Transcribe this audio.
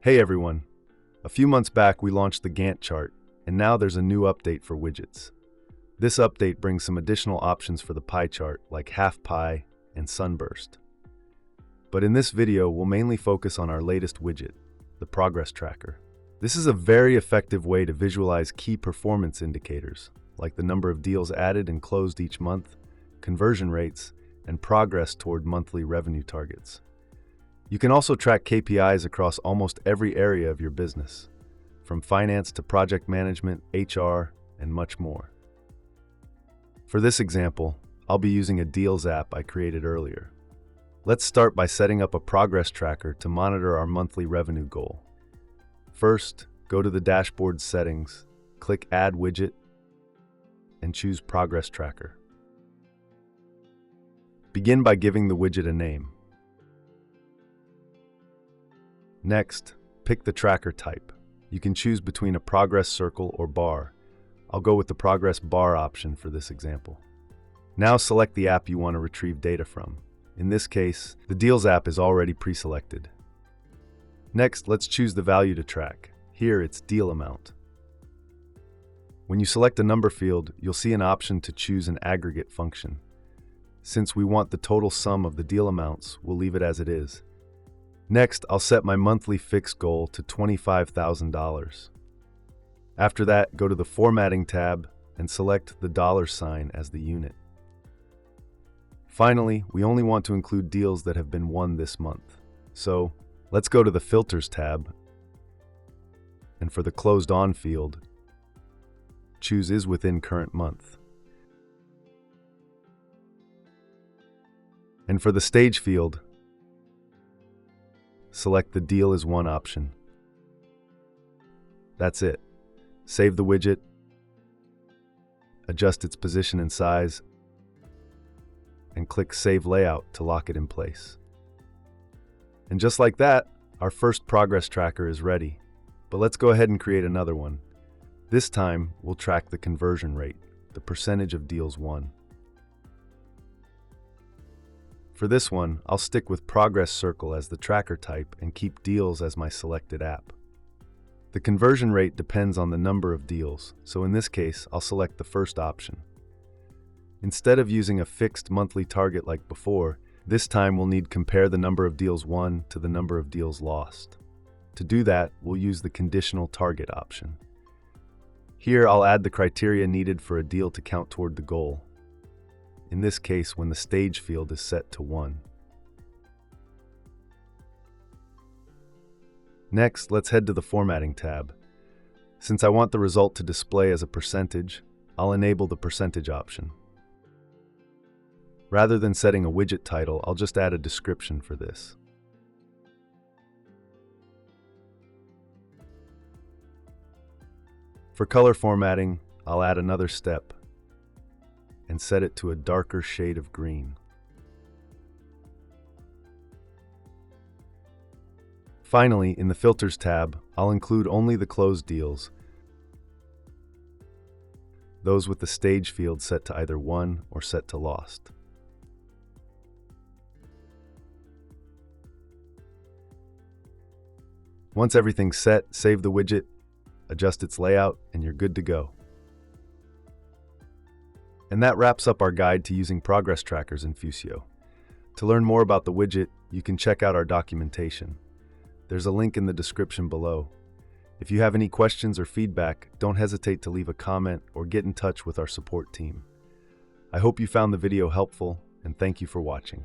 Hey everyone! A few months back we launched the Gantt chart, and now there's a new update for widgets. This update brings some additional options for the pie chart, like half pie and sunburst. But in this video, we'll mainly focus on our latest widget, the Progress Tracker. This is a very effective way to visualize key performance indicators, like the number of deals added and closed each month, conversion rates, and progress toward monthly revenue targets. You can also track KPIs across almost every area of your business, from finance to project management, HR, and much more. For this example, I'll be using a Deals app I created earlier. Let's start by setting up a progress tracker to monitor our monthly revenue goal. First, go to the dashboard settings, click Add Widget, and choose Progress Tracker. Begin by giving the widget a name. Next, pick the tracker type. You can choose between a progress circle or bar. I'll go with the progress bar option for this example. Now select the app you want to retrieve data from. In this case, the Deals app is already pre-selected. Next, let's choose the value to track. Here it's deal amount. When you select a number field, you'll see an option to choose an aggregate function. Since we want the total sum of the deal amounts, we'll leave it as it is. Next, I'll set my monthly fixed goal to $25,000. After that, go to the Formatting tab and select the $sign as the unit. Finally, we only want to include deals that have been won this month. So, let's go to the Filters tab, and for the Closed On field, choose Is Within Current Month. And for the Stage field, select the Deal Is Won option. That's it. Save the widget, adjust its position and size, and click Save Layout to lock it in place. And just like that, our first progress tracker is ready. But let's go ahead and create another one. This time, we'll track the conversion rate, the percentage of deals won. For this one, I'll stick with Progress Circle as the tracker type and keep Deals as my selected app. The conversion rate depends on the number of deals, so in this case, I'll select the first option. Instead of using a fixed monthly target like before, this time we'll need compare the number of deals won to the number of deals lost. To do that, we'll use the Conditional Target option. Here, I'll add the criteria needed for a deal to count toward the goal. In this case, when the Stage field is set to 1. Next, let's head to the Formatting tab. Since I want the result to display as a percentage, I'll enable the percentage option. Rather than setting a widget title, I'll just add a description for this. For color formatting, I'll add another step and set it to a darker shade of green. Finally, in the Filters tab, I'll include only the closed deals, those with the Stage field set to either 1 or set to lost. Once everything's set, save the widget, adjust its layout, and you're good to go. And that wraps up our guide to using progress trackers in Fusioo. To learn more about the widget, you can check out our documentation. There's a link in the description below. If you have any questions or feedback, don't hesitate to leave a comment or get in touch with our support team. I hope you found the video helpful, and thank you for watching.